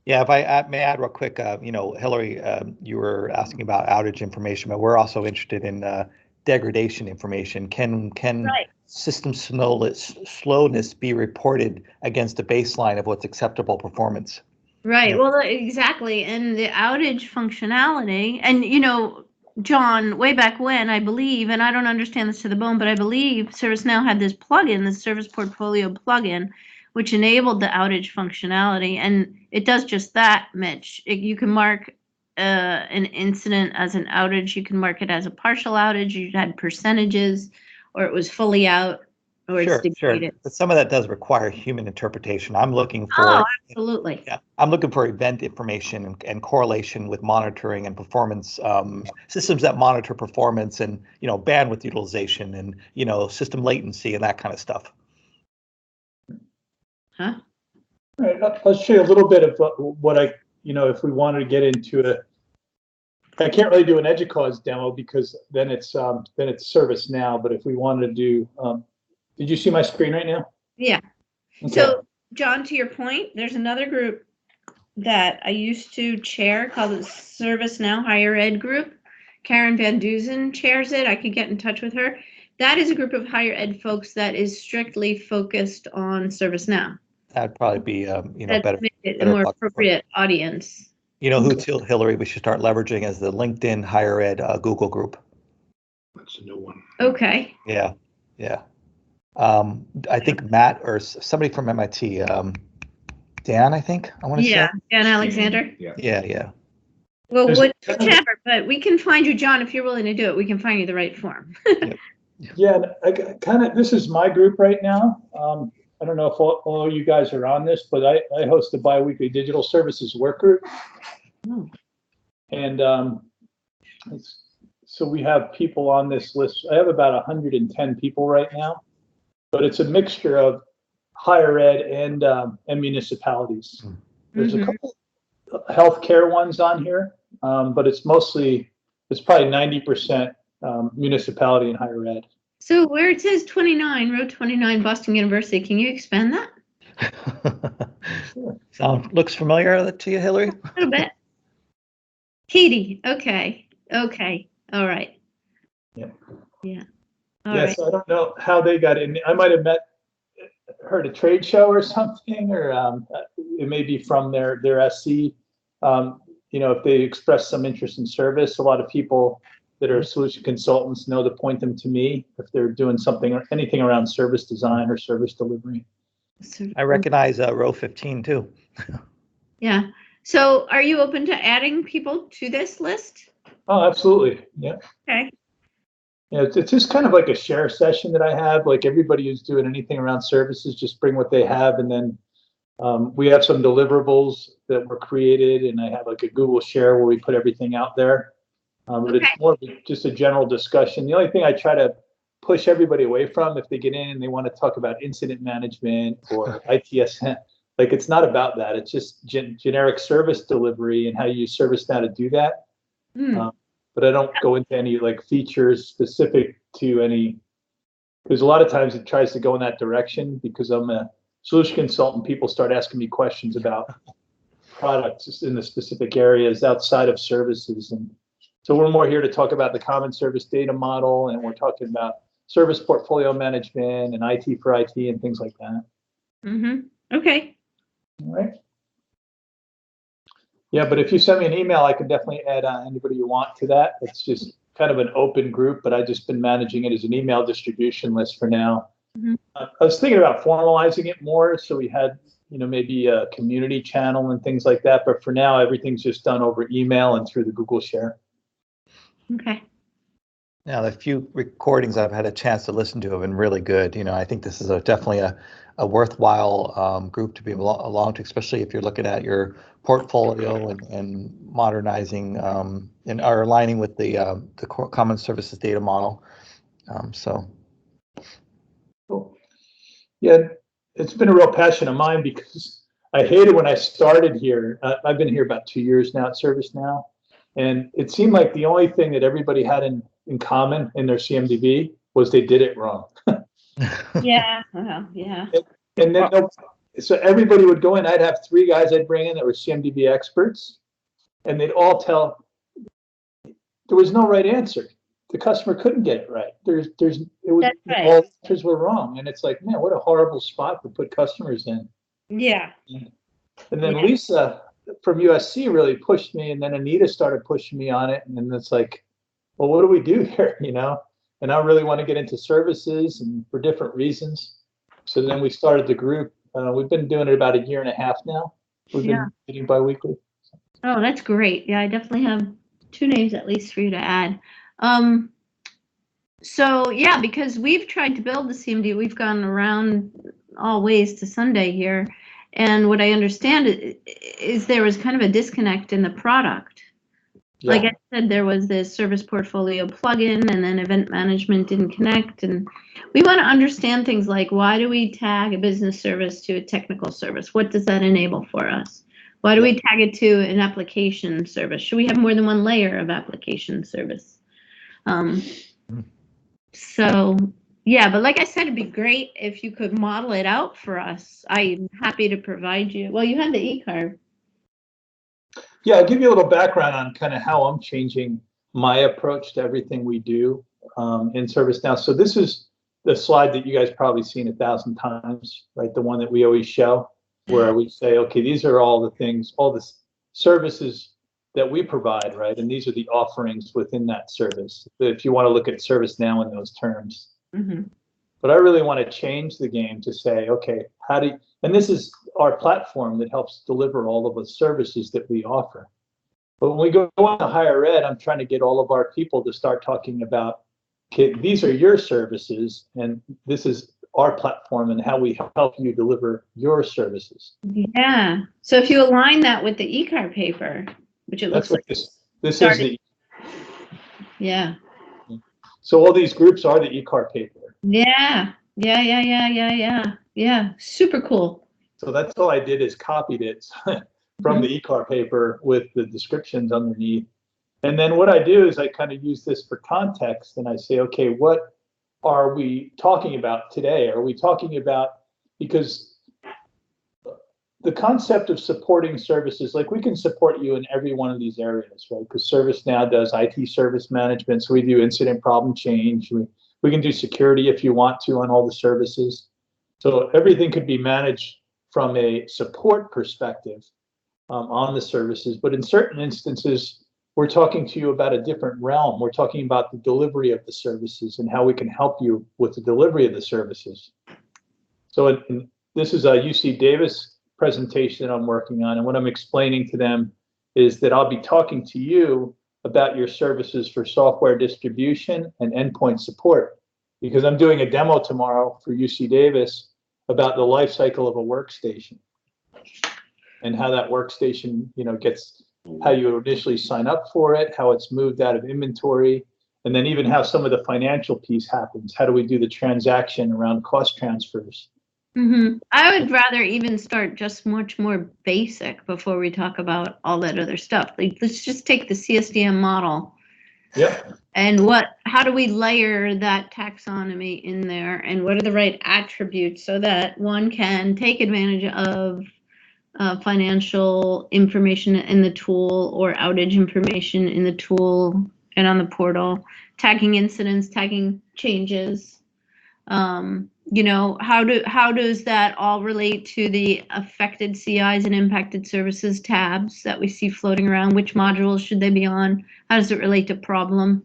Yeah, if I may add real quick, Hillary, you were asking about outage information, but we're also interested in degradation information. Can Right. system slowness be reported against a baseline of what's acceptable performance? Right. Well, exactly. And the outage functionality, and John, way back when, I believe, and I don't understand this to the bone, but I believe ServiceNow had this plugin, the Service Portfolio plugin, which enabled the outage functionality. And it does just that, Mitch. You can mark an incident as an outage. You can mark it as a partial outage. You had percentages, or it was fully out, or Sure, it's degraded. But some of that does require human interpretation. I'm looking for. Oh, absolutely. Yeah, I'm looking for event information and correlation with monitoring and performance, systems that monitor performance and bandwidth utilization and system latency and that kind of stuff. Huh? All right, I'll show you a little bit of what if we wanted to get into it. I can't really do an EDUCAUSE demo because then it's ServiceNow. But if we wanted to do, did you see my screen right now? Yeah. Okay. So, John, to your point, there's another group that I used to chair called the ServiceNow Higher Ed group. Karen Van Duzen chairs it. I could get in touch with her. That is a group of higher ed folks that is strictly focused on ServiceNow. That'd probably be better, a more appropriate audience. You know who, Hillary, we should start leveraging as the LinkedIn Higher Ed Google group. That's a new one. Okay. Yeah. I think Matt or somebody from MIT, Dan, I think I want to say. Yeah, Dan Alexander. Yeah. Well, whichever, but we can find you, John, if you're willing to do it. We can find you the right form. Yeah, this is my group right now. I don't know if all you guys are on this, but I host the biweekly digital services work group. Oh. And so we have people on this list. I have about 110 people right now, but it's a mixture of higher ed and municipalities. There's a couple healthcare ones on here, but it's probably 90% municipality and higher ed. So where it says 29, row 29, Boston University, can you expand that? Sure. Looks familiar to you, Hillary? A little bit. Katie, okay. All right. Yeah. All right. So I don't know how they got in. I might have heard a trade show or something, or it may be from their SC. If they express some interest in service, a lot of people that are solution consultants know to point them to me if they're doing something or anything around service design or service delivery. I recognize row 15 too. Yeah. So are you open to adding people to this list? Oh, absolutely. Yeah. Okay. Yeah, it's just kind of like a share session that I have. Like everybody who's doing anything around services, just bring what they have. And then we have some deliverables that were created, and I have like a Google Share where we put everything out there. But it's more of just a general discussion. The only thing I try to push everybody away from, if they get in and they want to talk about incident management or ITSM, like it's not about that. It's just generic service delivery and how you use ServiceNow to do that. But I don't go into any like features specific to any, because a lot of times it tries to go in that direction because I'm a solution consultant. People start asking me questions about products in the specific areas outside of services. And so we're more here to talk about the common service data model, and we're talking about service portfolio management and IT for IT and things like that. Okay. All right. Yeah, but if you send me an email, I can definitely add anybody you want to that. It's just kind of an open group, but I've just been managing it as an email distribution list for now. I was thinking about formalizing it more, so we had, maybe a community channel and things like that. But for now, everything's just done over email and through the Google Share. Okay. Now, the few recordings I've had a chance to listen to have been really good. I think this is definitely a worthwhile group to be along to, especially if you're looking at your portfolio and modernizing and are aligning with the common services data model. Cool. Yeah, it's been a real passion of mine because I hated when I started here. I've been here about 2 years now at ServiceNow, and it seemed like the only thing that everybody had in common in their CMDB was they did it wrong. Yeah. Well, yeah. And then so everybody would go in. I'd have 3 guys I'd bring in that were CMDB experts, and they'd all tell. There was no right answer. The customer couldn't get it right. It was That's right. all answers were wrong, and it's like, man, what a horrible spot to put customers in. Yeah. And then Yeah. Lisa from USC really pushed me, and then Anita started pushing me on it, and then it's like, well, what do we do here, you know? And I really want to get into services, and for different reasons. So then we started the group. We've been doing it about 1.5 years now. We've been meeting bi-weekly. Oh, that's great. Yeah, I definitely have 2 names at least for you to add. So yeah, because we've tried to build the CMD, we've gone around all ways to Sunday here. And what I understand is there was kind of a disconnect in the product. Yeah. Like I said, there was this service portfolio plugin, and then event management didn't connect. And we want to understand things like, why do we tag a business service to a technical service? What does that enable for us? Why do we tag it to an application service? Should we have more than one layer of application service? So yeah, but like I said, it'd be great if you could model it out for us. I'm happy to provide you. Well, you have the ECAR. Yeah, I'll give you a little background on kind of how I'm changing my approach to everything we do in ServiceNow. So this is the slide that you guys probably seen 1,000 times, right? The one that we always show, where we say, okay, these are all the things, all the services that we provide, right? And these are the offerings within that service, if you want to look at ServiceNow in those terms. Mm-hmm. But I really want to change the game to say, okay, how do you, and this is our platform that helps deliver all of the services that we offer. But when we go on to higher ed, I'm trying to get all of our people to start talking about, okay, these are your services, and this is our platform and how we help you deliver your services. Yeah. So if you align that with the ECAR paper, which it looks That's what like this is the. Yeah. So all these groups are the ECAR paper. Yeah. Yeah. Super cool. So that's all I did is copied it from the ECAR paper with the descriptions underneath. And then what I do is I kind of use this for context, and I say, okay, what are we talking about today? Are we talking about, because the concept of supporting services, like we can support you in every one of these areas, right? Because ServiceNow does IT service management, so we do incident problem change. We can do security if you want to on all the services. So everything could be managed from a support perspective on the services. But in certain instances, we're talking to you about a different realm. We're talking about the delivery of the services and how we can help you with the delivery of the services. So this is a UC Davis presentation that I'm working on, and what I'm explaining to them is that I'll be talking to you about your services for software distribution and endpoint support, because I'm doing a demo tomorrow for UC Davis about the life cycle of a workstation and how that workstation, you know, gets, how you initially sign up for it, how it's moved out of inventory, and then even how some of the financial piece happens. How do we do the transaction around cost transfers? Mm-hmm. I would rather even start just much more basic before we talk about all that other stuff. Like, let's just take the CSDM model. Yeah. And how do we layer that taxonomy in there, and what are the right attributes so that one can take advantage of financial information in the tool or outage information in the tool and on the portal, tagging incidents, tagging changes. You know, how does that all relate to the affected CIs and impacted services tabs that we see floating around? Which modules should they be on? How does it relate to problem?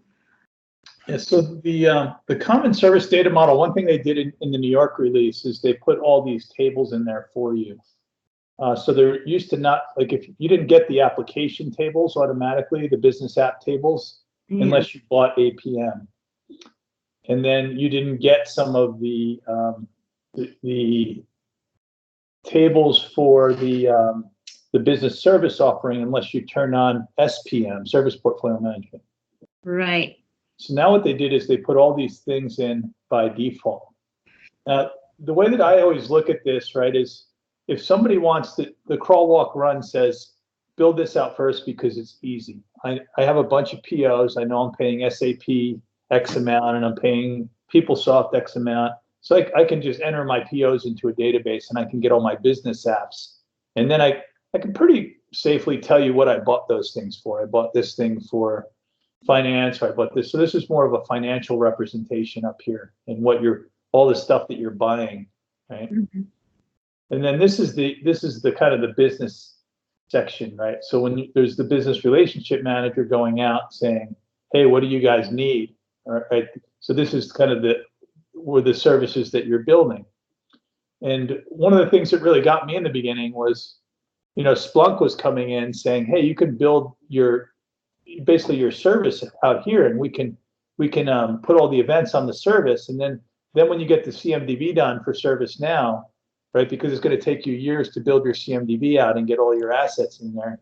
Yeah, so the common service data model, one thing they did in the New York release is they put all these tables in there for you. So they're used to not, like, if you didn't get the application tables automatically, the business app tables, unless you bought APM. And then you didn't get some of the tables for the business service offering unless you turn on SPM, Service Portfolio Management. Right. So now what they did is they put all these things in by default. The way that I always look at this, right, is if somebody wants to, the crawl, walk, run says, build this out first because it's easy. I have a bunch of POs. I know I'm paying SAP X amount and I'm paying PeopleSoft X amount. So I can just enter my POs into a database and I can get all my business apps. And then I can pretty safely tell you what I bought those things for. I bought this thing for finance, or I bought this. So this is more of a financial representation up here and what all the stuff that you're buying, right? Mm-hmm. And then this is the kind of the business section, right? So when there's the business relationship manager going out saying, hey, what do you guys need? All right. So this is kind of the services that you're building. And one of the things that really got me in the beginning was, Splunk was coming in saying, hey, you can build basically your service out here, and we can put all the events on the service. And then when you get the CMDB done for ServiceNow, right, because it's going to take you years to build your CMDB out and get all your assets in there.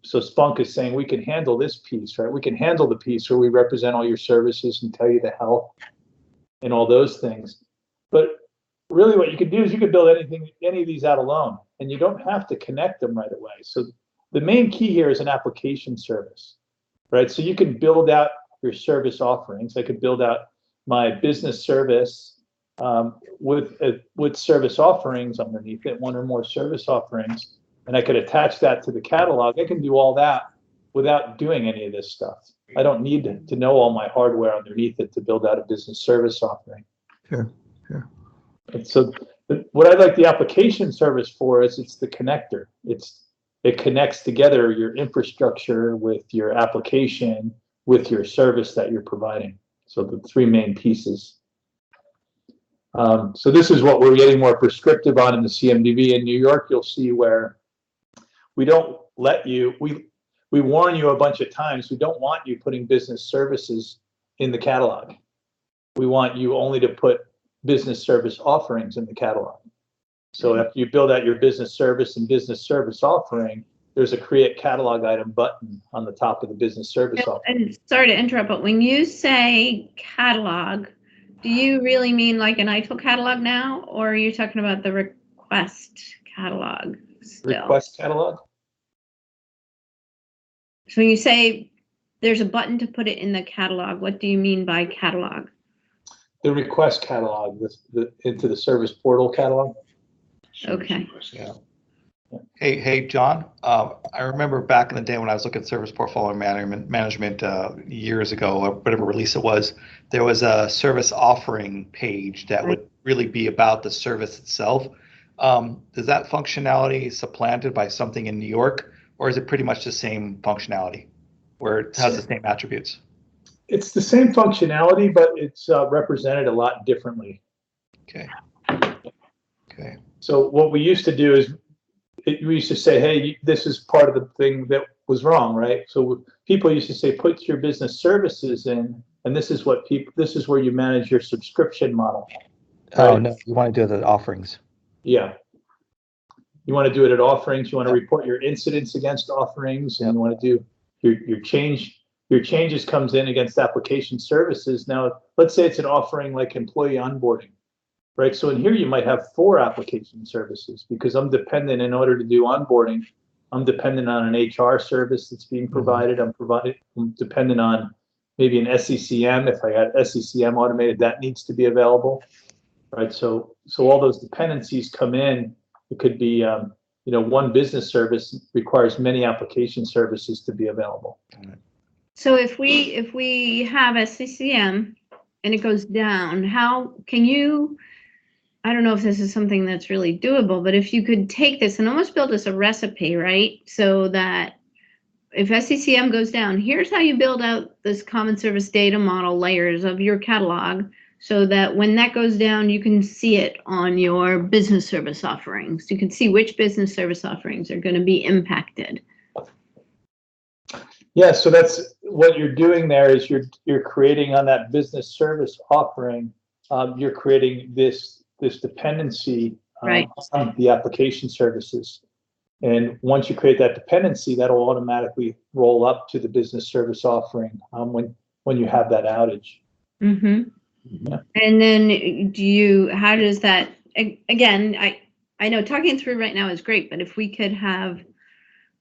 So Splunk is saying we can handle this piece, right? We can handle the piece where we represent all your services and tell you the health and all those things. But really what you can do is you can build any of these out alone, and you don't have to connect them right away. So the main key here is an application service, right? So you can build out your service offerings. I could build out my business service with service offerings underneath it, one or more service offerings, and I could attach that to the catalog. I can do all that without doing any of this stuff. I don't need to know all my hardware underneath it to build out a business service offering. Sure. And so what I like the application service for is it's the connector. It connects together your infrastructure with your application with your service that you're providing. So the three main pieces. So this is what we're getting more prescriptive on in the CMDB. In New York, you'll see where we don't let you, we warn you a bunch of times, we don't want you putting business services in the catalog. We want you only to put business service offerings in the catalog. So if you build out your business service and business service offering, there's a create catalog item button on the top of the business service offering. And sorry to interrupt, but when you say catalog, do you really mean like an Untitled catalog now, or are you talking about the request catalog still? Request catalog? So when you say there's a button to put it in the catalog, what do you mean by catalog? The request catalog, into the service portal catalog. Okay. Yeah. Hey, John. I remember back in the day when I was looking at service portfolio management years ago, or whatever release it was, there was a service offering page that would really be about the service itself. Is that functionality supplanted by something in New York, or is it pretty much the same functionality, where it has the same attributes? It's the same functionality, but it's represented a lot differently. Okay. So what we used to do is we used to say, hey, this is part of the thing that was wrong, right? So people used to say, put your business services in, and this is where you manage your subscription model. Right? Oh, no, you want to do the offerings. Yeah. You want to do it at offerings. You want to report your incidents against offerings, and you want to do your changes comes in against application services. Now, let's say it's an offering like employee onboarding. Right, so in here you might have 4 application services because I'm dependent in order to do onboarding. I'm dependent on an HR service that's being provided. I'm dependent on maybe an SCCM. If I got SCCM automated, that needs to be available. Right, so all those dependencies come in. It could be one business service requires many application services to be available. So if we have SCCM and it goes down, how can you? I don't know if this is something that's really doable, but if you could take this and almost build us a recipe, right? So that if SCCM goes down, here's how you build out this common service data model layers of your catalog so that when that goes down, you can see it on your business service offerings. You can see which business service offerings are going to be impacted. Yeah, so that's what you're doing there is you're creating on that business service offering, you're creating this dependency on the application services. And once you create that dependency, that'll automatically roll up to the business service offering when you have that outage. Mm-hmm. Yeah. And then how does that, again, I know talking through right now is great, but if we could have,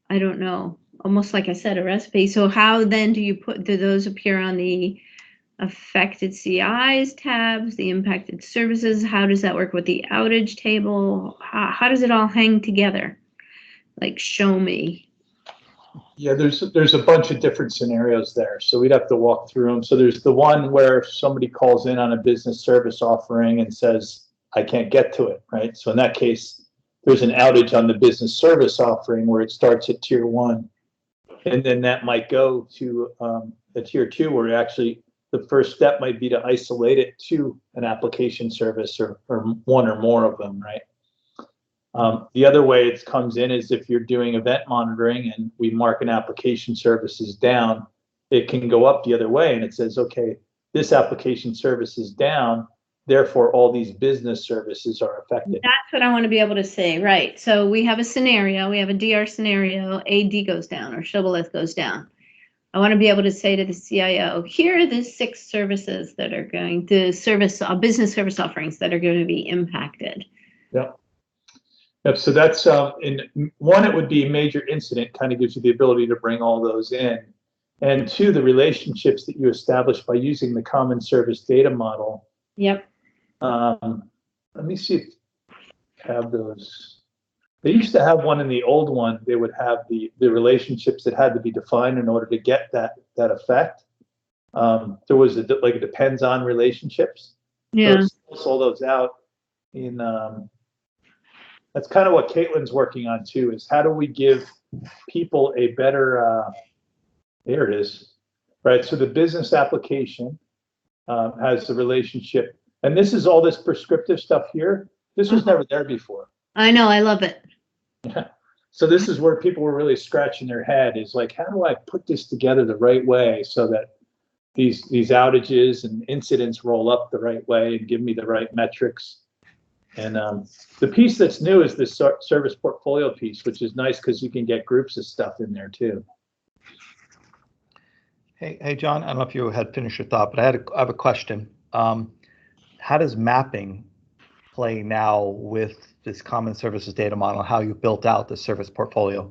I don't know, almost like I said, a recipe. So how then do those appear on the affected CIs tabs, the impacted services. How does that work with the outage table? How does it all hang together? Like, show me. Yeah, there's a bunch of different scenarios there, so we'd have to walk through them. So there's the one where somebody calls in on a business service offering and says, I can't get to it, right? So in that case, there's an outage on the business service offering where it starts at tier 1. And then that might go to a tier 2 where actually the first step might be to isolate it to an application service or one or more of them, right? The other way it comes in is if you're doing event monitoring and we mark an application services down, it can go up the other way and it says, okay, this application service is down, therefore all these business services are affected. That's what I want to be able to say, right? So we have a scenario, we have a DR scenario, AD goes down or Shibboleth goes down. I want to be able to say to the CIO, here are the 6 services that are going to service, business service offerings that are going to be impacted. Yep. Yep. So that's in one, it would be major incident, kind of gives you the ability to bring all those in. And 2, the relationships that you establish by using the common service data model. Yep. Let me see if I have those. They used to have one in the old one. They would have the relationships that had to be defined in order to get that effect. There was a depends on relationships. Yeah. So all those out in. That's kind of what Caitlin's working on too. Is how do we give people a better? There it is, right? So the business application has the relationship, and this is all this prescriptive stuff here. This was never there before. I know, I love it. Yeah. So this is where people were really scratching their head is like, how do I put this together the right way so that these outages and incidents roll up the right way and give me the right metrics? And the piece that's new is this service portfolio piece, which is nice because you can get groups of stuff in there too. Hey, John, I don't know if you had finished your thought, but I have a question. How does mapping play now with this common services data model, how you built out the service portfolio?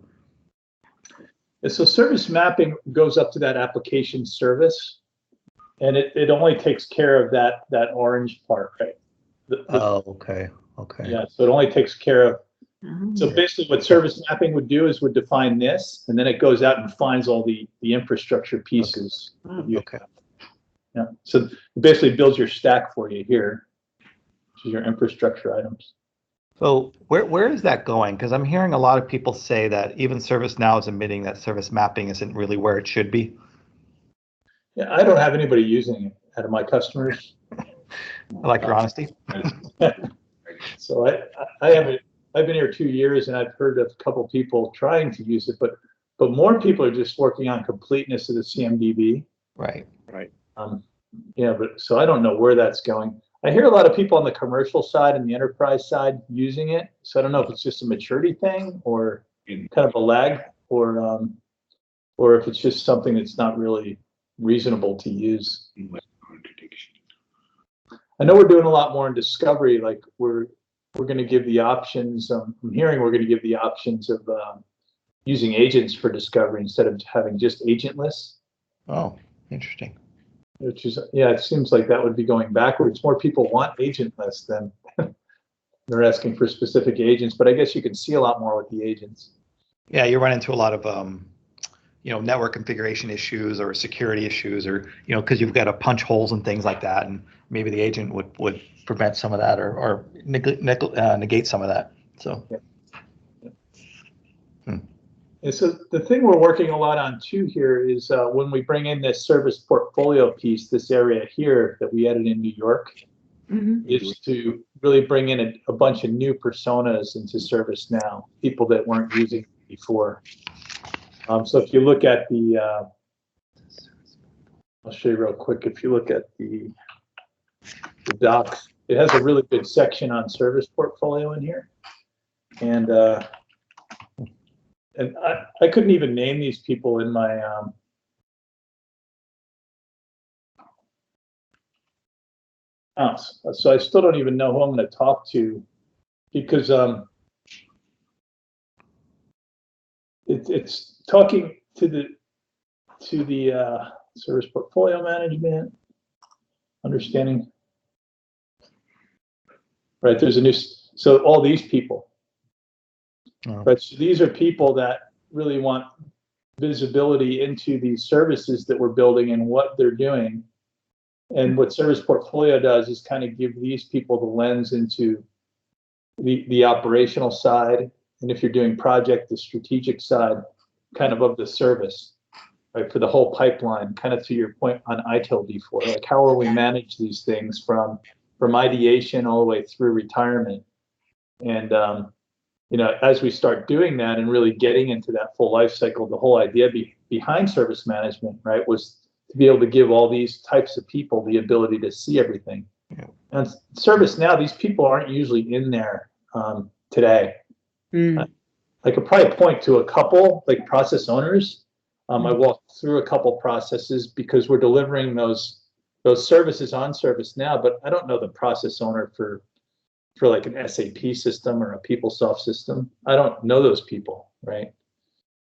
So service mapping goes up to that application service, and it only takes care of that orange part, right? Oh, okay. Yeah, so it only takes care of. So basically what service mapping would do is would define this, and then it goes out and finds all the infrastructure pieces. Okay. Yeah, so it basically builds your stack for you here, which is your infrastructure items. So where is that going? Because I'm hearing a lot of people say that even ServiceNow is admitting that service mapping isn't really where it should be. Yeah, I don't have anybody using it out of my customers. I like your honesty. So I haven't. I've been here 2 years, and I've heard of a couple people trying to use it, but more people are just working on completeness of the CMDB. Right. Yeah, but so I don't know where that's going. I hear a lot of people on the commercial side and the enterprise side using it. So I don't know if it's just a maturity thing or kind of a lag, or if it's just something that's not really reasonable to use. I know we're doing a lot more in discovery. Like we're going to give the options. I'm hearing we're going to give the options of using agents for discovery instead of having just agentless. Oh, interesting. Which is, yeah, it seems like that would be going backwards. More people want agentless than they're asking for specific agents, but I guess you can see a lot more with the agents. Yeah, you run into a lot of network configuration issues or security issues, or because you've got to punch holes and things like that, and maybe the agent would prevent some of that or negate some of that. So. Yeah. And so the thing we're working a lot on too here is when we bring in this service portfolio piece, this area here that we added in New York, is to really bring in a bunch of new personas into ServiceNow, people that weren't using it before. So if you look at the, I'll show you real quick. If you look at the docs, it has a really good section on service portfolio in here, and I couldn't even name these people in my house. So I still don't even know who I'm going to talk to, because it's talking to the service portfolio management. understanding? Right, there's a new, so all these people, right? So these are people that really want visibility into these services that we're building and what they're doing. And what Service Portfolio does is kind of give these people the lens into the operational side. And if you're doing project, the strategic side kind of the service, right? For the whole pipeline, kind of to your point on ITIL before, like how will we manage these things from ideation all the way through retirement? And, you know, as we start doing that and really getting into that full life cycle, the whole idea behind service management, right, was to be able to give all these types of people the ability to see everything. Yeah. And ServiceNow, these people aren't usually in there today. I could probably point to a couple, like process owners. I walked through a couple processes because we're delivering those services on ServiceNow, but I don't know the process owner for like an SAP system or a PeopleSoft system. I don't know those people, right?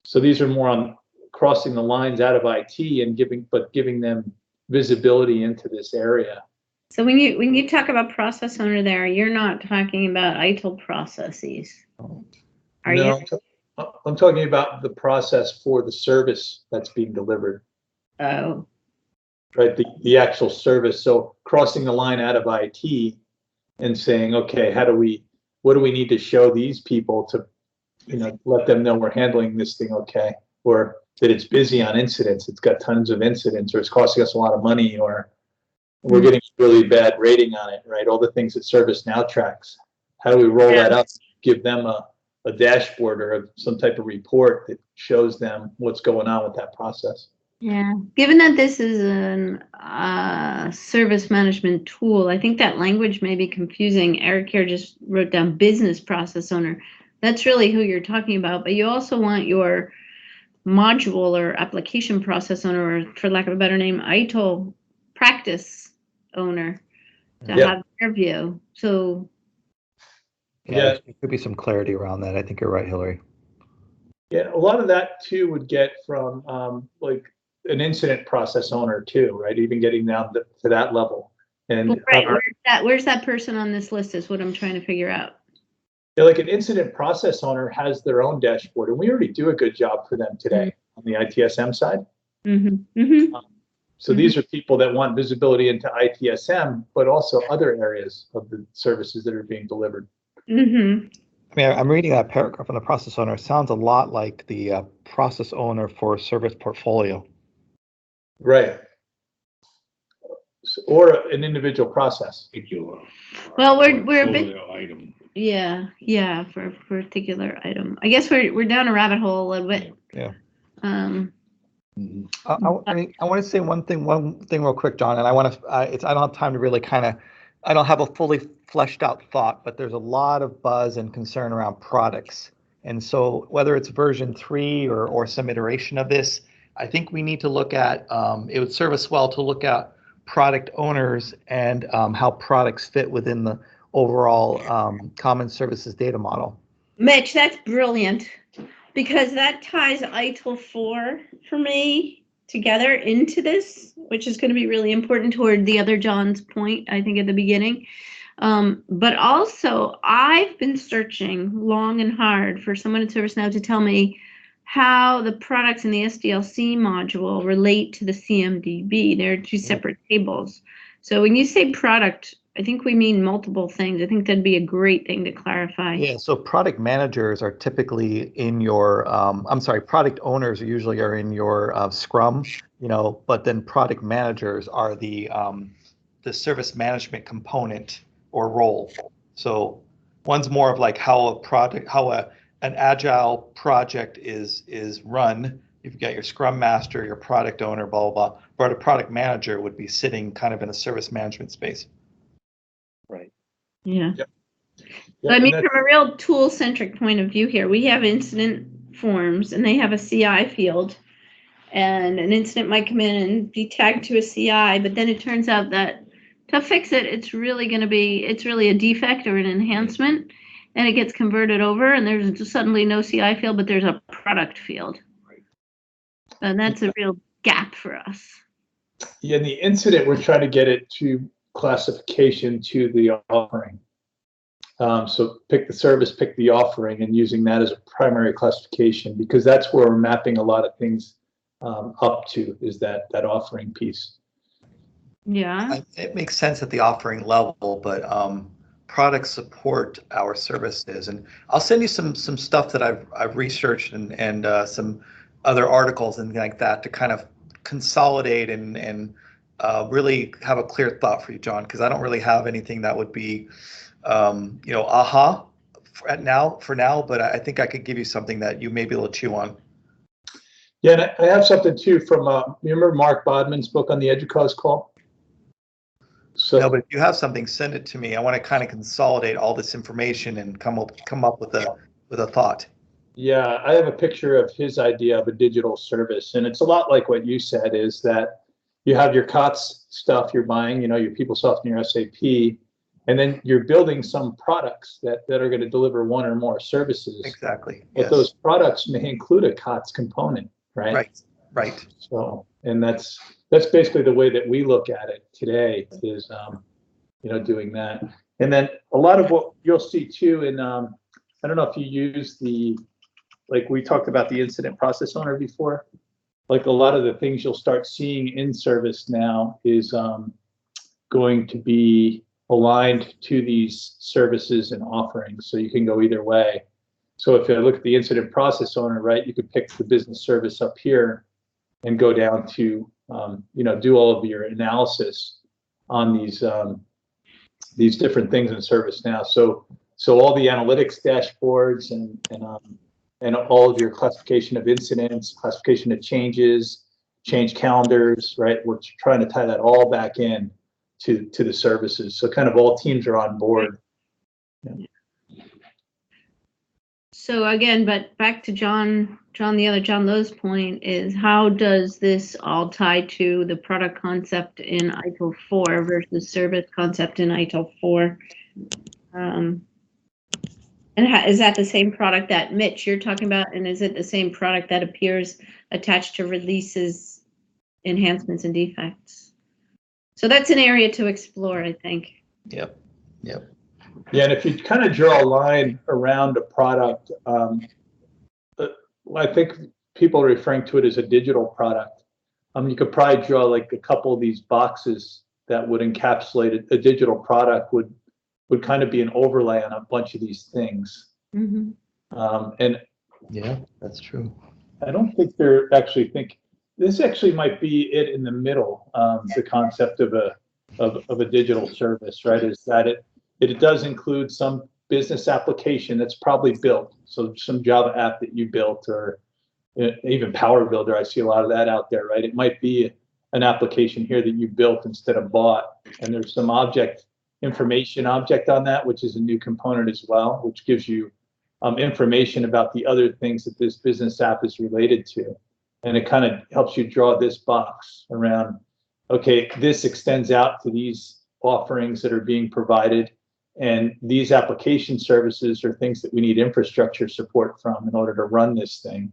So these are more on crossing the lines out of IT and giving them visibility into this area. So when you talk about process owner there, you're not talking about ITIL processes, are you? I'm talking about the process for the service that's being delivered. Oh. Right, the actual service. So crossing the line out of IT and saying, okay, what do we need to show these people to, you know, let them know we're handling this thing okay, or that it's busy on incidents, it's got tons of incidents, or it's costing us a lot of money, or we're getting a really bad rating on it, right? All the things that ServiceNow tracks. How do we roll that up, give them a dashboard or some type of report that shows them what's going on with that process? Yeah, given that this is a service management tool, I think that language may be confusing. Eric here just wrote down business process owner. That's really who you're talking about, but you also want your module or application process owner, or for lack of a better name, ITIL practice owner to have their view. So yeah, there could be some clarity around that. I think you're right, Hillary. Yeah, a lot of that too would get from like an incident process owner too, right? Even getting down to that level. And right, where's that person on this list is what I'm trying to figure out. Yeah, like an incident process owner has their own dashboard, and we already do a good job for them today on the ITSM side. So these are people that want visibility into ITSM, but also other areas of the services that are being delivered. I mean, I'm reading that paragraph on the process owner. It sounds a lot like the process owner for service portfolio. Right. Or an individual process. Well, we're a bit. Item. Yeah, for a particular item. I guess we're down a rabbit hole a little bit. Yeah. I want to say one thing real quick, John, and I don't have time to really I don't have a fully fleshed out thought, but there's a lot of buzz and concern around products. And so whether it's version 3 or some iteration of this, I think we need to look at, it would serve us well to look at product owners and how products fit within the overall common services data model. Mitch, that's brilliant, because that ties ITIL 4 for me together into this, which is going to be really important toward the other John's point, I think, at the beginning. But also, I've been searching long and hard for someone at ServiceNow to tell me how the products in the SDLC module relate to the CMDB. They're two separate tables. So when you say product, I think we mean multiple things. I think that'd be a great thing to clarify. Yeah, so product managers are typically in your, product owners usually are in your Scrum, you know, but then product managers are the service management component or role. So one's more of like how an agile project is run. You've got your Scrum Master, your product owner, blah, blah, blah. But a product manager would be sitting kind of in a service management space. Right. Yeah. So, I mean, from a real tool-centric point of view here, we have incident forms, and they have a CI field. And an incident might come in and be tagged to a CI, but then it turns out that to fix it, it's really a defect or an enhancement, and it gets converted over, and there's suddenly no CI field, but there's a product field. Right. And that's a real gap for us. Yeah, in the incident, we're trying to get it to classification to the offering. So pick the service, pick the offering, and using that as a primary classification, because that's where we're mapping a lot of things up to, is that offering piece. Yeah. It makes sense at the offering level, but products support our services. And I'll send you some stuff that I've researched and some other articles and like that to kind of consolidate and really have a clear thought for you, John, because I don't really have anything that would be, aha for now, but I think I could give you something that you may be able to chew on. Yeah, and I have something too from, remember Mark Bodman's book on the EDUCAUSE call? So, No, but if you have something, send it to me. I want to kind of consolidate all this information and come up with a thought. yeah, I have a picture of his idea of a digital service, and it's a lot like what you said, is that you have your COTS stuff you're buying, your PeopleSoft and your SAP, and then you're building some products that are going to deliver one or more services. Exactly. But Yes. those products may include a COTS component, right? Right. So, and that's basically the way that we look at it today, is doing that. And then a lot of what you'll see too in I don't know if you use like we talked about the incident process owner before, like a lot of the things you'll start seeing in ServiceNow is going to be aligned to these services and offerings, so you can go either way. So if you look at the incident process owner, right, you could pick the business service up here and go down to do all of your analysis on these different things in ServiceNow. So all the analytics dashboards and all of your classification of incidents, classification of changes, change calendars, right? We're trying to tie that all back in to the services. So kind of all teams are on board. Yeah. So again, but back to John Lowe's point is, how does this all tie to the product concept in ITIL 4 versus service concept in ITIL 4? And is that the same product that Mitch you're talking about? And is it the same product that appears attached to releases, enhancements, and defects? So that's an area to explore, I think. Yep. Yeah, and if you kind of draw a line around a product, I think people are referring to it as a digital product. You could probably draw like a couple of these boxes that would encapsulate it. A digital product would kind of be an overlay on a bunch of these things. Mm-hmm. And yeah, that's true. I don't think they're actually this actually might be it in the middle. The concept of a digital service, right, is that it does include some business application that's probably built. So some Java app that you built, or even Power Builder, I see a lot of that out there, right? It might be an application here that you built instead of bought, and there's some information object on that, which is a new component as well, which gives you information about the other things that this business app is related to. And it kind of helps you draw this box around, okay, this extends out to these offerings that are being provided, and these application services are things that we need infrastructure support from in order to run this thing.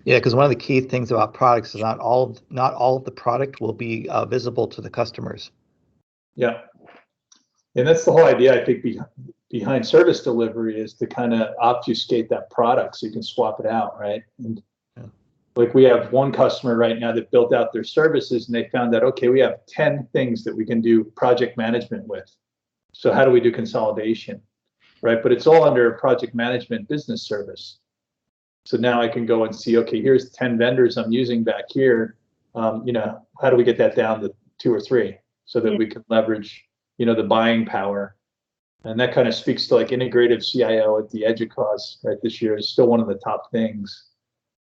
Yeah, because one of the key things about products is not all of the product will be visible to the customers. Yeah. And that's the whole idea, I think, behind service delivery, is to kind of obfuscate that product so you can swap it out, right? And like we have one customer right now that built out their services, and they found that, okay, we have 10 things that we can do project management with. So how do we do consolidation, right? But it's all under a project management business service. So now I can go and see, okay, here's 10 vendors I'm using back here. How do we get that down to 2 or 3 so that we can leverage, the buying power? And that kind of speaks to like integrative CIO at the EDUCAUSE, right? This year is still one of the top things.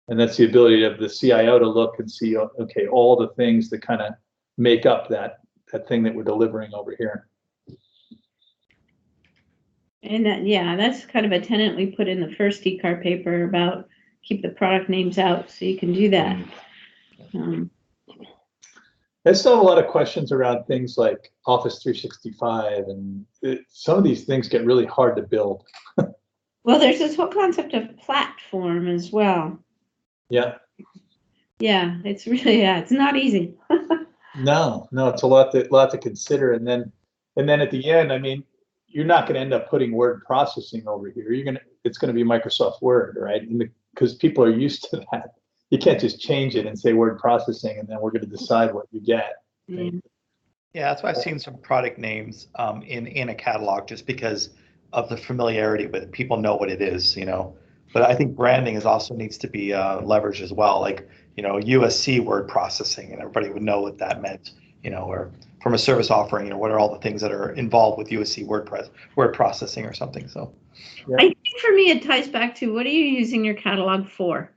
And that's the ability of the CIO to look and see, okay, all the things that kind of make up that thing that we're delivering over here. And that's kind of a tenet we put in the first ECAR paper about keep the product names out, so you can do that. I still have a lot of questions around things like Office 365, and some of these things get really hard to build. Well, there's this whole concept of platform as well. Yeah. Yeah, it's really, it's not easy. No, it's a lot to consider. And then at the end, I mean, you're not going to end up putting word processing over here. It's going to be Microsoft Word, right? Because people are used to that. You can't just change it and say word processing, and then we're going to decide what you get. Right? Yeah, that's why I've seen some product names in a catalog just because of the familiarity with it. People know what it is, you know. But I think branding is also needs to be leveraged as well. Like, you know, USC word processing, and everybody would know what that meant, you know, or from a service offering, you know, what are all the things that are involved with USC word processing or something. So Yeah. I think for me, it ties back to what are you using your catalog for?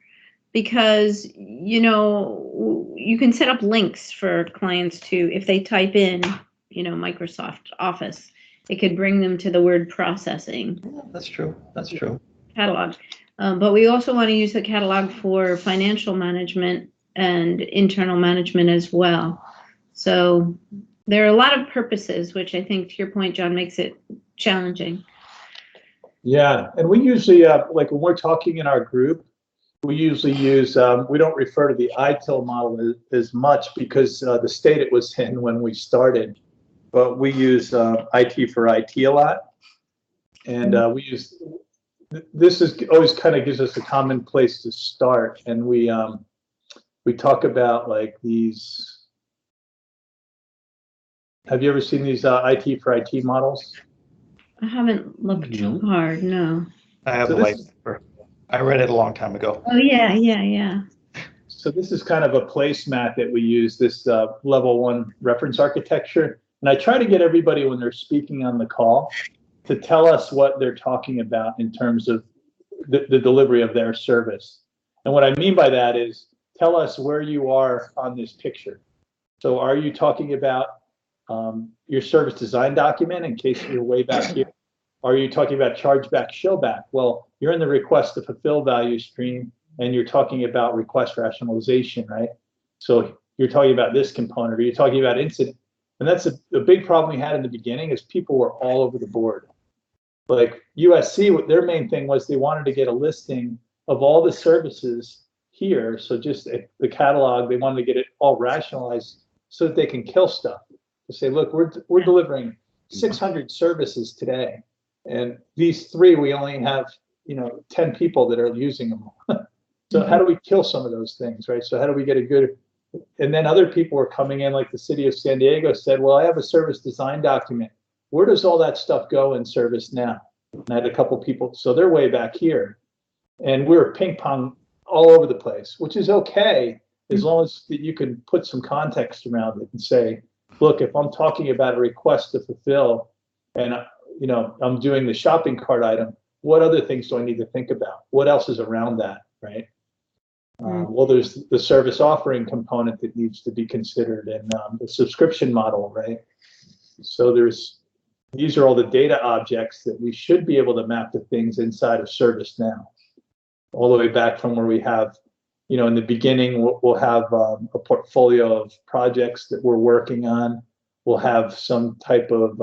Because, you know, you can set up links for clients to, if they type in, you know, Microsoft Office, it could bring them to the word processing. yeah, that's true. That's true. Catalog. But we also want to use the catalog for financial management and internal management as well. So there are a lot of purposes, which I think, to your point, John, makes it challenging. Yeah, and we usually, like when we're talking in our group, we usually use, we don't refer to the ITIL model as much because the state it was in when we started, but we use IT for IT a lot. And we use, this is always kind of gives us a common place to start. And we talk about like these, have you ever seen these IT for IT models? I haven't looked hard, no. I have So the white this- paper. I read it a long time ago. Oh, yeah. So this is kind of a placemat that we use, this level 1 reference architecture. And I try to get everybody when they're speaking on the call to tell us what they're talking about in terms of the delivery of their service. And what I mean by that is tell us where you are on this picture. So are you talking about your service design document in case you're way back here? Are you talking about chargeback, showback? Well, you're in the request to fulfill value stream, and you're talking about request rationalization, right? So you're talking about this component, or you're talking about incident. And that's a big problem we had in the beginning is people were all over the board. Like USC, what their main thing was they wanted to get a listing of all the services here. So just the catalog, they wanted to get it all rationalized so that they can kill stuff. To say, look, we're delivering 600 services today. And these 3, we only have, you know, 10 people that are using them. So how do we kill some of those things, right? So how do we get a good, and then other people were coming in, like the city of San Diego said, well, I have a service design document. Where does all that stuff go in ServiceNow? And I had a couple people, so they're way back here. And we were ping pong all over the place, which is okay, as long as you can put some context around it and say, look, if I'm talking about a request to fulfill and you know, I'm doing the shopping cart item, what other things do I need to think about? What else is around that, right? Well, there's the service offering component that needs to be considered, and the subscription model, right? So these are all the data objects that we should be able to map to things inside of ServiceNow, all the way back from where we have, you know, in the beginning, we'll have a portfolio of projects that we're working on. We'll have some type of,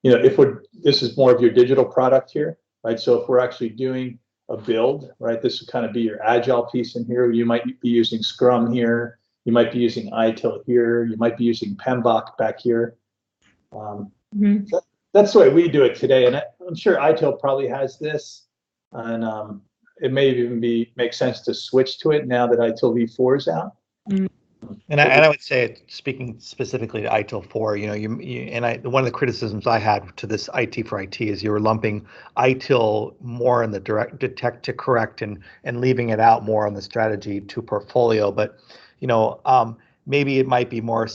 you know, this is more of your digital product here, right? So if we're actually doing a build, right, this would kind of be your agile piece in here. You might be using Scrum here. You might be using ITIL here. You might be using PMBOK back here. That's the way we do it today. And I'm sure ITIL probably has this. And it may even make sense to switch to it now that ITIL v4 is out. And I would say, speaking specifically to ITIL 4, you know, one of the criticisms I had to this IT for IT is you were lumping ITIL more in the direct detect to correct and leaving it out more on the strategy to portfolio. But, you know, maybe it might be more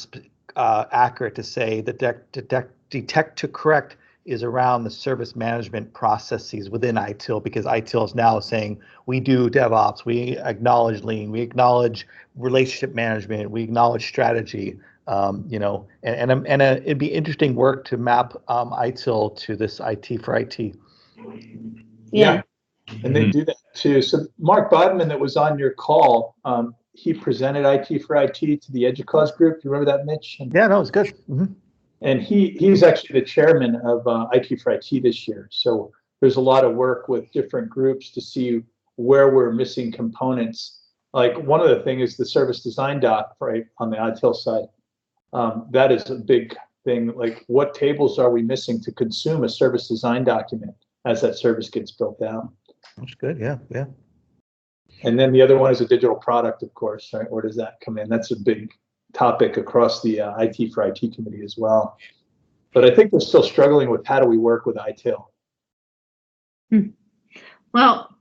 accurate to say that detect to correct is around the service management processes within ITIL, because ITIL is now saying we do DevOps, we acknowledge Lean, we acknowledge relationship management, we acknowledge strategy, you know, and it'd be interesting work to map ITIL to this IT for IT. Yeah. And they do that too. So Mark Bodman, that was on your call, he presented IT for IT to the EDUCAUSE group. You remember that, Mitch? Yeah, no, it's good. And he's actually the chairman of IT for IT this year. So there's a lot of work with different groups to see where we're missing components like one of the things is the service design doc, right, on the ITIL side. That is a big thing. Like, what tables are we missing to consume a service design document as that service gets built out? That's good. Yeah, yeah. And then the other one is a digital product, of course, right? Where does that come in? That's a big topic across the IT for IT committee as well. But I think we're still struggling with how do we work with ITIL. Well,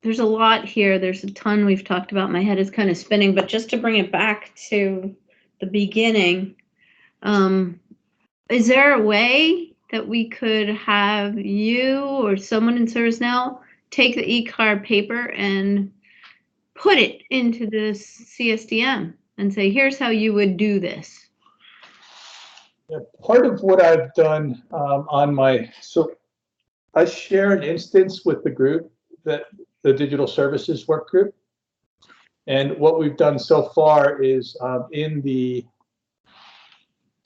there's a lot here. There's a ton we've talked about. My head is kind of spinning, but just to bring it back to the beginning, is there a way that we could have you or someone in ServiceNow take the ECAR paper and put it into this CSDM and say, here's how you would do this? Yeah, part of what I've done so I share an instance with the group, that the digital services work group. And what we've done so far is so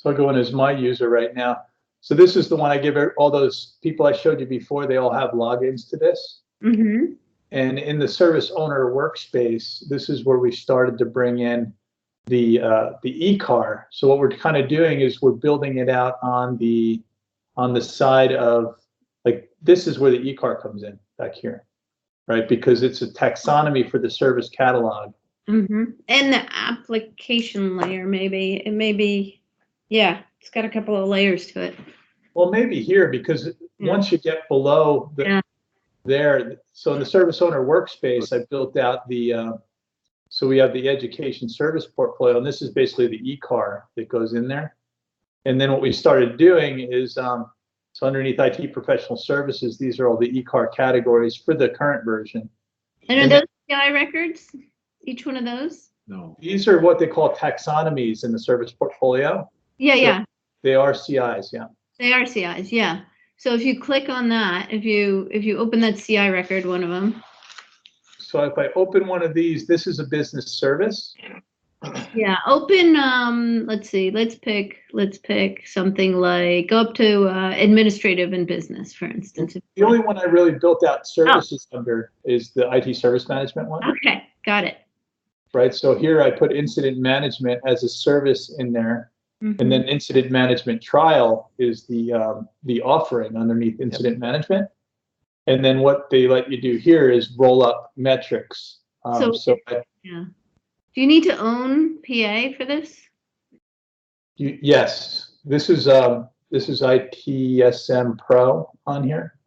I'll go in as my user right now. So this is the one I give all those people I showed you before. They all have logins to this. Mm-hmm. And in the service owner workspace, this is where we started to bring in the ECAR. So what we're kind of doing is we're building it out on the side of, like, this is where the ECAR comes in back here, right? Because it's a taxonomy for the service catalog. Mm-hmm. And the application layer, maybe it may be, yeah, it's got a couple of layers to it. Well, maybe here, because once you get below there, so in the service owner workspace, I built out so we have the education service portfolio, and this is basically the ECAR that goes in there. And then what we started doing is, so underneath IT professional services, these are all the ECAR categories for the current version. And are those CI records? Each one of those? No. These are what they call taxonomies in the service portfolio. Yeah, So yeah. they are CIs, yeah. They are CIs, yeah. So if you click on that, if you open that CI record, one of them. So if I open one of these, this is a business service. Yeah, open, let's see, let's pick something like, go up to administrative and business, for instance. The only one I really built out services under is the IT service management one. Okay, got it. Right, so here I put incident management as a service in there. Mm-hmm. And then incident management trial is the offering underneath incident management. And then what they let you do here is roll up metrics. Yeah. Do you need to own PA for this? Yes, this is ITSM Pro on here.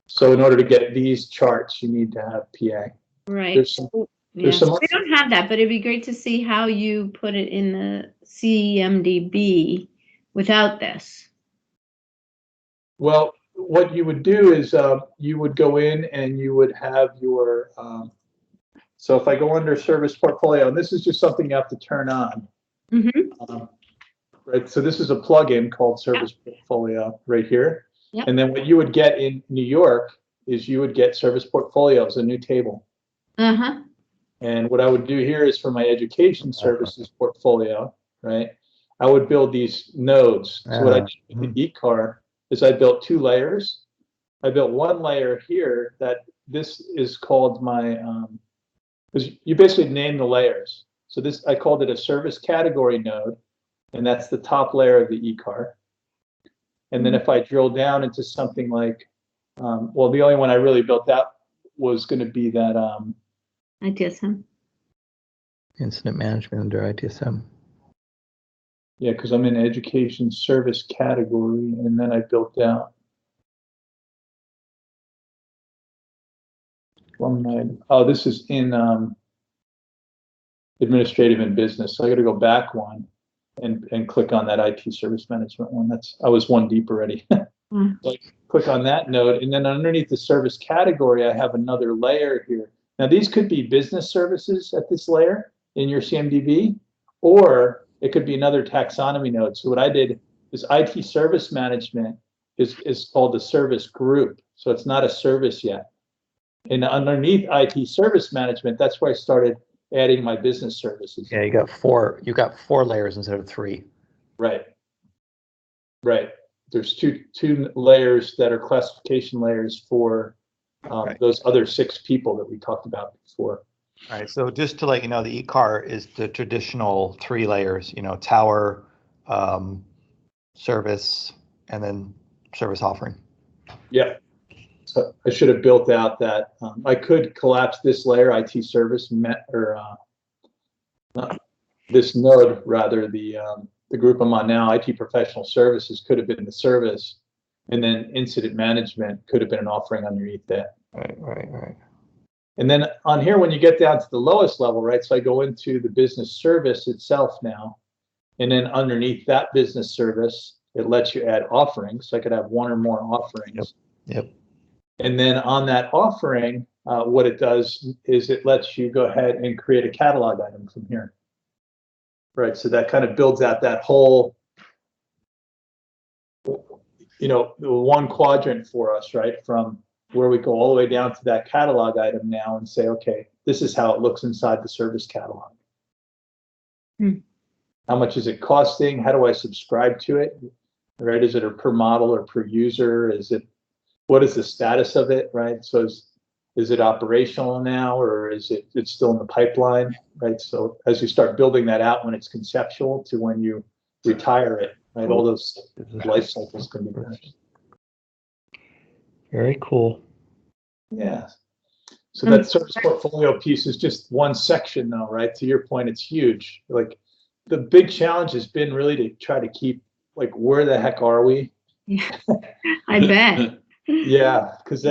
So in order to get these charts, you need to have PA. Right. There's some we don't have that, but it'd be great to see how you put it in the CMDB without this. Well, what you would do is you would go in and you would have your, so if I go under service portfolio, and this is just something you have to turn on. Mm-hmm. Right, so this is a plugin called service portfolio right here. Yep. And then what you would get in New York is you would get service portfolios, a new table. Uh-huh. And what I would do here is for my education services portfolio, right? I would build these nodes. So what I did with the ECAR is I built 2 layers. I built one layer here that this is called my, because you basically name the layers. So this, I called it a service category node, and that's the top layer of the ECAR. And then if I drill down into something like, well, the only one I really built out was going to be that ITSM. Incident management under ITSM. Yeah, because I'm in education service category, and then I built out this is in administrative and business. So I got to go back one and click on that IT service management one. I was one deep already. So I click on that node, and then underneath the service category, I have another layer here. Now these could be business services at this layer in your CMDB, or it could be another taxonomy node. So what I did is IT service management is called the service group. So it's not a service yet. And underneath IT service management, that's where I started adding my business services. Yeah, you got 4 layers instead of 3. Right. Right. There's two layers that are classification layers for those other 6 people that we talked about before. All right, so just to let you know, the ECAR is the traditional 3 layers, tower, service, and then service offering. Yeah. So I should have built out that. I could collapse this layer, IT service, this node rather, the group I'm on now, IT professional services, could have been the service, and then incident management could have been an offering underneath that. Right. And then on here, when you get down to the lowest level, right? So I go into the business service itself now, and then underneath that business service, it lets you add offerings. So I could have 1 or more offerings. Yep. And then on that offering, what it does is it lets you go ahead and create a catalog item from here. Right, so that kind of builds out that whole, the 1 quadrant for us, right? From where we go all the way down to that catalog item now and say, okay, this is how it looks inside the service catalog. How much is it costing? How do I subscribe to it? Right, is it a per model or per user? What is the status of it, right? So is it operational now, or is it's still in the pipeline, right? So as you start building that out, when it's conceptual to when you retire it, right, all those life cycles can be managed. Very cool. Yeah. So that service portfolio piece is just 1 section, though, right? To your point, it's huge. Like the big challenge has been really to try to keep, like, where the heck are we? Yeah, I bet. Yeah, because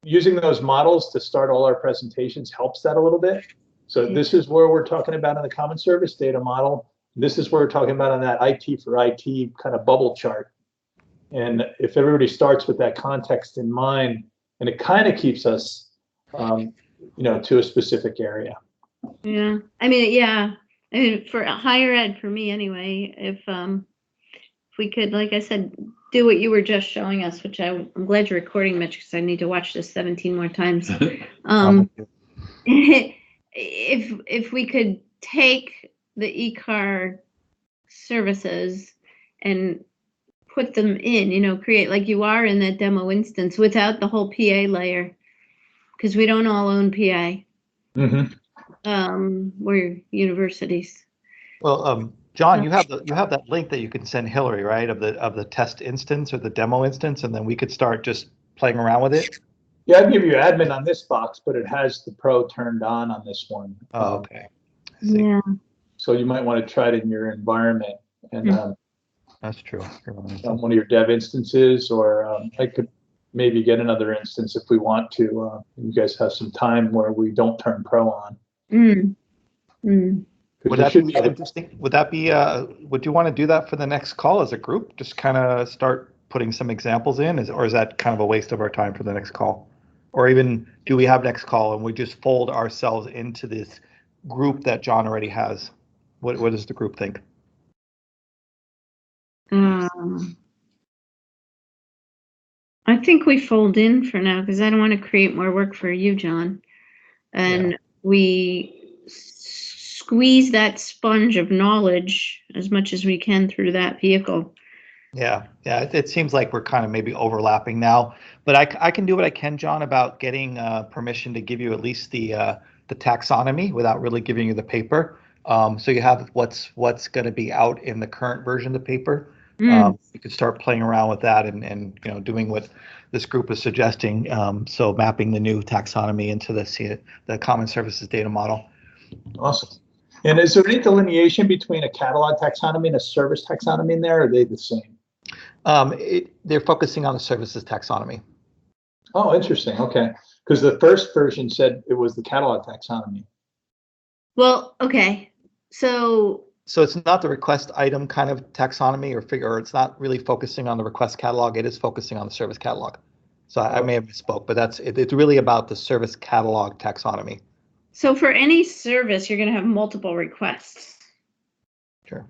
using those models to start all our presentations helps that a little bit. So this is where we're talking about in the common service data model. This is where we're talking about on that IT for IT kind of bubble chart. And if everybody starts with that context in mind, and it kind of keeps us, to a specific area. Yeah, I mean, for higher ed, for me anyway, if we could, like I said, do what you were just showing us, which I'm glad you're recording, Mitch, because I need to watch this 17 more times. If we could take the ECAR services and put them in, create like you are in that demo instance without the whole PA layer, because we don't all own PA. We're universities. Well, John, you have that link that you can send Hillary, right, of the test instance or the demo instance, and then we could start just playing around with it. Yeah, I'd give you admin on this box, but it has the pro turned on this one. Oh, okay. Yeah. So you might want to try it in your environment, and that's true. on one of your dev instances, or I could maybe get another instance if we want to. You guys have some time where we don't turn pro on. Would that be interesting? Would you want to do that for the next call as a group? Just kind of start putting some examples in, or is that kind of a waste of our time for the next call? Or even do we have next call and we just fold ourselves into this group that John already has? What does the group think? I think we fold in for now, because I don't want to create more work for you, John. And we squeeze that sponge of knowledge as much as we can through that vehicle. Yeah. It seems like we're kind of maybe overlapping now, but I can do what I can, John, about getting permission to give you at least the taxonomy without really giving you the paper. So you have what's going to be out in the current version of the paper. You could start playing around with that and doing what this group is suggesting. So mapping the new taxonomy into the common services data model. Awesome. And is there any delineation between a catalog taxonomy and a service taxonomy in there, or are they the same? They're focusing on the services taxonomy. Oh, interesting. Okay. Because the first version said it was the catalog taxonomy. Well, okay. So it's not the request item kind of taxonomy or it's not really focusing on the request catalog. It is focusing on the service catalog. So I may have misspoke, but it's really about the service catalog taxonomy. So for any service, you're going to have multiple requests. Sure.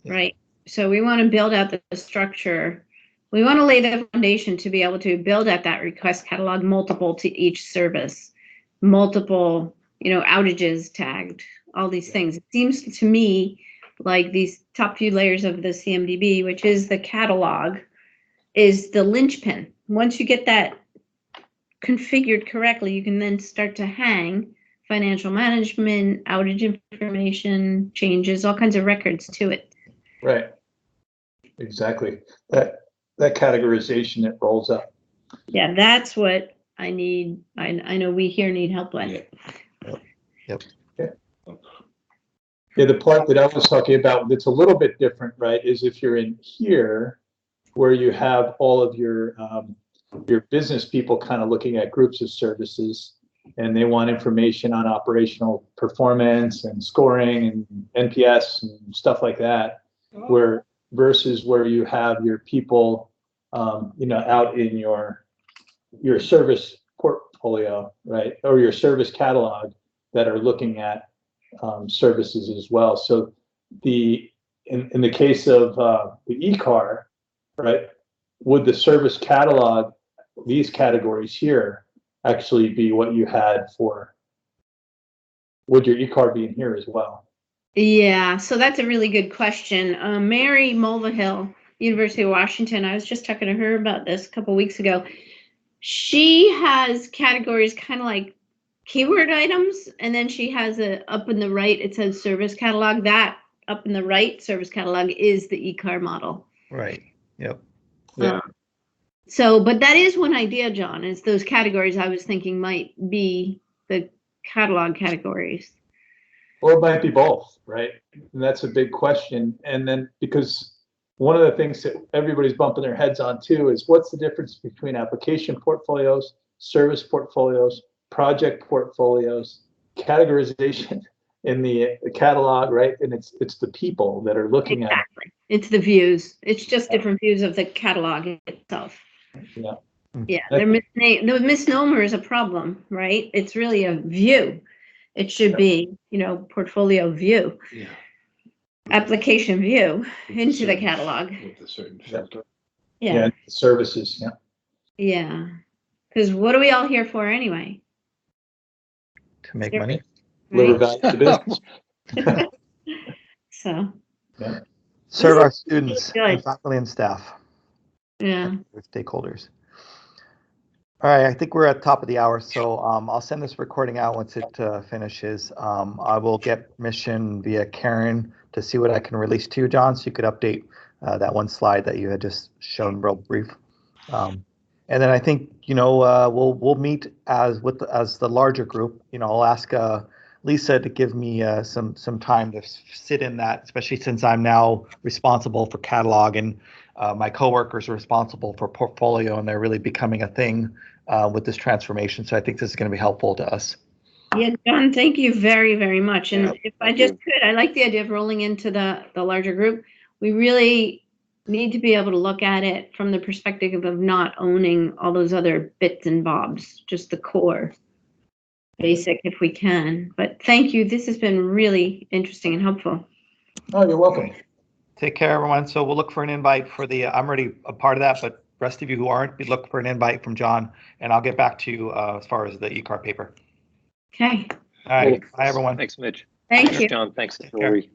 Yeah. Right. So we want to build out the structure. We want to lay the foundation to be able to build out that request catalog multiple to each service, multiple, outages tagged, all these things. It seems to me like these top few layers of the CMDB, which is the catalog, is the linchpin. Once you get that configured correctly, you can then start to hang financial management, outage information, changes, all kinds of records to it. Right. Exactly. That categorization that rolls up. Yeah, that's what I need. I know we here need help with. Yep. Yeah, the part that I was talking about that's a little bit different, right, is if you're in here where you have all of your business people kind of looking at groups of services, and they want information on operational performance and scoring and NPS and stuff like that, where versus where you have your people, out in your service portfolio, right, or your service catalog that are looking at services as well. So in the case of the ECAR, right, would the service catalog, these categories here, actually be what you had for, would your ECAR be in here as well? Yeah, so that's a really good question. Mary Mulvihill, University of Washington, I was just talking to her about this a couple weeks ago. She has categories kind of like keyword items, and then she has up in the right, it says service catalog. That up in the right service catalog is the ECAR model. Right. Yep. Yeah. So, but that is one idea, John, is those categories I was thinking might be the catalog categories. Or it might be both, right? And that's a big question. And then because one of the things that everybody's bumping their heads on too is what's the difference between application portfolios, service portfolios, project portfolios, categorization in the catalog, right? And it's the people that are looking at it. It's the views. It's just different views of the catalog itself. Yeah. Yeah, the misnomer is a problem, right? It's really a view. It should be, portfolio view. Yeah. Application view With into the certain- catalog. With a certain filter. Yeah. Services. Yeah. Yeah. Because what are we all here for anyway? To make money. Deliver Right? value to business. So. Yeah. Serve This our is students, good. and faculty and staff, Yeah. stakeholders. All right, I think we're at the top of the hour, so I'll send this recording out once it finishes. I will get permission via Karen to see what I can release to you, John, so you could update that one slide that you had just shown real brief. And then I think we'll meet as the larger group. I'll ask Lisa to give me some time to sit in that, especially since I'm now responsible for catalog and my coworkers are responsible for portfolio, and they're really becoming a thing with this transformation. So I think this is going to be helpful to us. Yeah, John, thank you very, very much. And if I thank just you. could, I like the idea of rolling into the larger group. We really need to be able to look at it from the perspective of not owning all those other bits and bobs, just the core basic if we can. But thank you. This has been really interesting and helpful. Oh, you're welcome. Take care, everyone. So we'll look for an invite for I'm already a part of that, but rest of you who aren't, we look for an invite from John, and I'll get back to you as far as the ECAR paper. Okay. All right. Cool. Bye, everyone. Thanks, Mitch. Thank Thanks, you. John. Thanks, Take care. Lori.